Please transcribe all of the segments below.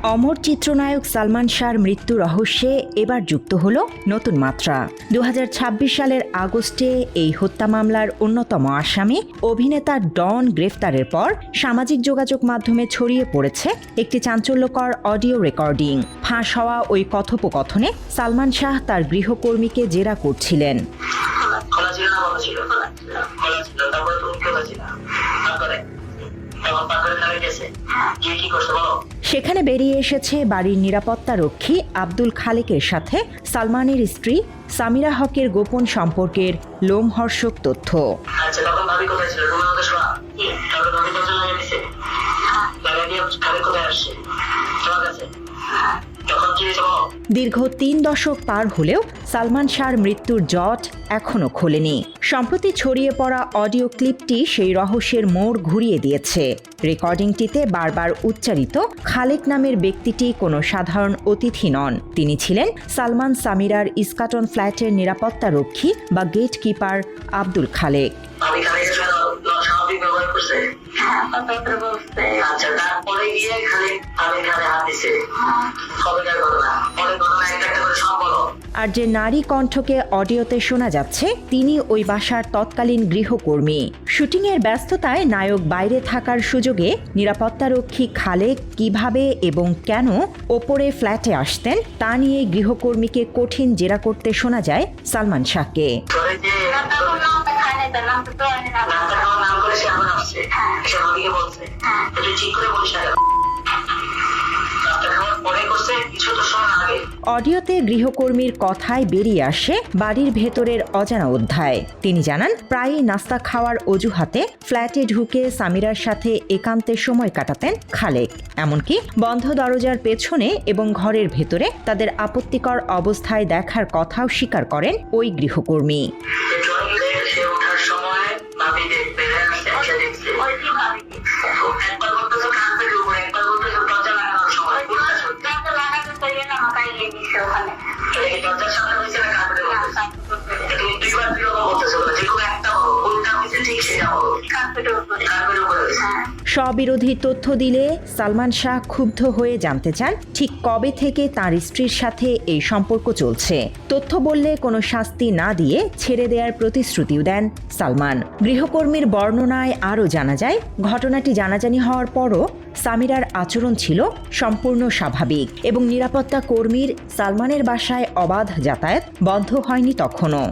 অমর চিত্রনায়ক সালমান শাহর মৃত্যু রহস্যে এবার যুক্ত হল নতুন মাত্রা। 2026 সালের আগস্টে এই হত্যা মামলার অন্যতম আসামি অভিনেতা ডন গ্রেফতারের পর সামাজিক যোগাযোগ মাধ্যমে ছড়িয়ে পড়েছে একটি চাঞ্চল্যকর অডিও রেকর্ডিং। ফাঁস হওয়া ওই কথোপকথনে সালমান শাহ তার গৃহকর্মীকে জেরা করছিলেন। সেখানে বেরিয়ে এসেছে বাড়ির নিরাপত্তারক্ষী আব্দুল খালেকের সাথে সালমানের স্ত্রী সামিরা হকের গোপন সম্পর্কের লোমহর্ষক তথ্য। দীর্ঘ 3 দশক পার হলেও সালমান শাহর মৃত্যুর জট এখনো খোলেনি। সম্প্রতি ছড়িয়ে পড়া অডিও ক্লিপটি সেই রহস্যের মোড় ঘুরিয়ে দিয়েছে। রেকর্ডিংটিতে বারবার উচ্চারিত খালেক নামের ব্যক্তিটি কোনো সাধারণ অতিথি নন। তিনি ছিলেন সালমান সামিরার ইস্কাটন ফ্ল্যাটের নিরাপত্তারক্ষী বা গেট কিপার আব্দুল খালেক। আর যে নারী কণ্ঠকে অডিওতে শোনা যাচ্ছে তিনি ওই বাসার তৎকালীন গৃহকর্মী। শুটিংয়ের ব্যস্ততায় নায়ক বাইরে থাকার সুযোগে নিরাপত্তারক্ষী খালেক কিভাবে এবং কেন ওপরে ফ্ল্যাটে আসতেন তা নিয়ে গৃহকর্মীকে কঠিন জেরা করতে শোনা যায় সালমান শাহকে। অডিওতে গৃহকর্মীর কথায় বেরিয়ে আসে বাড়ির ভেতরের অজানা অধ্যায়। তিনি জানান প্রায়ই নাস্তা খাওয়ার অজুহাতে ফ্ল্যাটে ঢুকে সামিরার সাথে একান্তে সময় কাটাতেন খালেক। এমনকি বন্ধ দরজার পেছনে এবং ঘরের ভেতরে তাদের আপত্তিকর অবস্থায় দেখার কথাও স্বীকার করেন ওই গৃহকর্মী। স্ববিরোধী তথ্য দিলে সালমান শাহ ক্ষুব্ধ হয়ে জানতে চান ঠিক কবে থেকে তার স্ত্রীর সাথে এই সম্পর্ক চলছে। তথ্য বললে কোনো শাস্তি না দিয়ে ছেড়ে দেওয়ার প্রতিশ্রুতিও দেন সালমান। গৃহকর্মীর বর্ণনায় আরও জানা যায় ঘটনাটি জানাজানি হওয়ার পরও সামিরার আচরণ ছিল সম্পূর্ণ স্বাভাবিক এবং নিরাপত্তা কর্মীর সালমানের বাসায় অবাধ যাতায়াত বন্ধ হয়নি তখনও।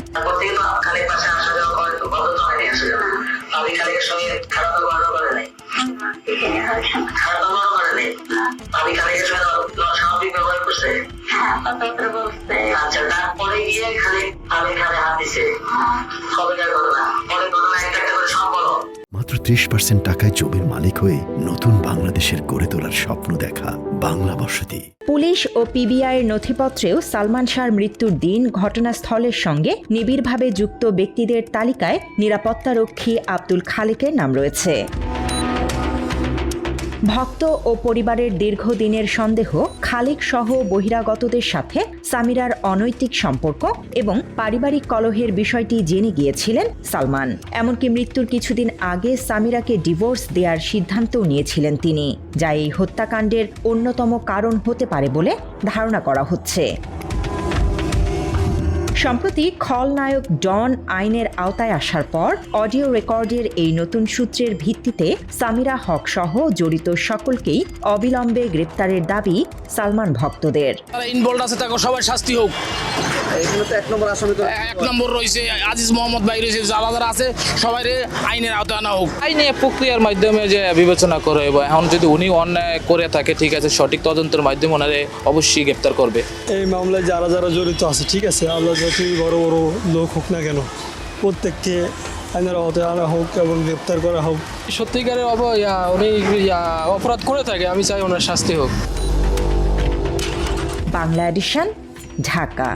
মাত্র 30% টাকায় জমির মালিক হয়ে নতুন বাংলাদেশের গড়ে তোলার স্বপ্ন দেখা বাংলা বসতি। পুলিশ ও পিবিআইয়ের নথিপত্রেও সালমান শাহর মৃত্যুর দিন ঘটনাস্থলের সঙ্গে নিবিড়ভাবে যুক্ত ব্যক্তিদের তালিকায় নিরাপত্তারক্ষী আব্দুল খালেকের নাম রয়েছে। ভক্ত ও পরিবারের দীর্ঘদিনের সন্দেহ খালেক সহ বহিরাগতদের সাথে সামিরার অনৈতিক সম্পর্ক এবং পারিবারিক কলহের বিষয়টি জেনে গিয়েছিলেন সালমান। এমনকি মৃত্যুর কিছুদিন আগে সামিরাকে ডিভোর্স দেওয়ার সিদ্ধান্তও নিয়েছিলেন তিনি, যা এই হত্যাকাণ্ডের অন্যতম কারণ হতে পারে বলে ধারণা করা হচ্ছে। সম্প্রতি খলনায়ক ডন আইনের আওতায় আসার পর অডিও রেকর্ডের এই নতুন সূত্রের ভিত্তিতে সামিরা হক সহ জড়িত সকলকেই অবিলম্বে গ্রেপ্তারের দাবি সালমান ভক্তদের। ইনভলভ আছে তাকে সবাই শাস্তি হোক। এখানে তো 1 নম্বর আসামি তো 1 নম্বর রয়েছে আজিজ মোহাম্মদ ভাই রয়েছে, যারা আছে সবাই আইনের আওতায় আনা হোক। আইনি প্রক্রিয়ার মাধ্যমে যে বিবেচনা করে এবং এখন যদি উনি অন্যায় করে থাকে ঠিক আছে সঠিক তদন্তের মাধ্যমে ওনারে অবশ্যই গ্রেপ্তার করবে। এই মামলায় যারা যারা জড়িত আছে ঠিক আছে আল্লাহ যতই বড় বড় লোক হোক না কেন প্রত্যেককে আইনের আওতায় আনা হোক এবং গ্রেপ্তার করা হোক। সত্যিকারের উনি অপরাধ করে থাকে, আমি চাই ওনার শাস্তি হোক। বাংলা এডিশন, ঢাকা।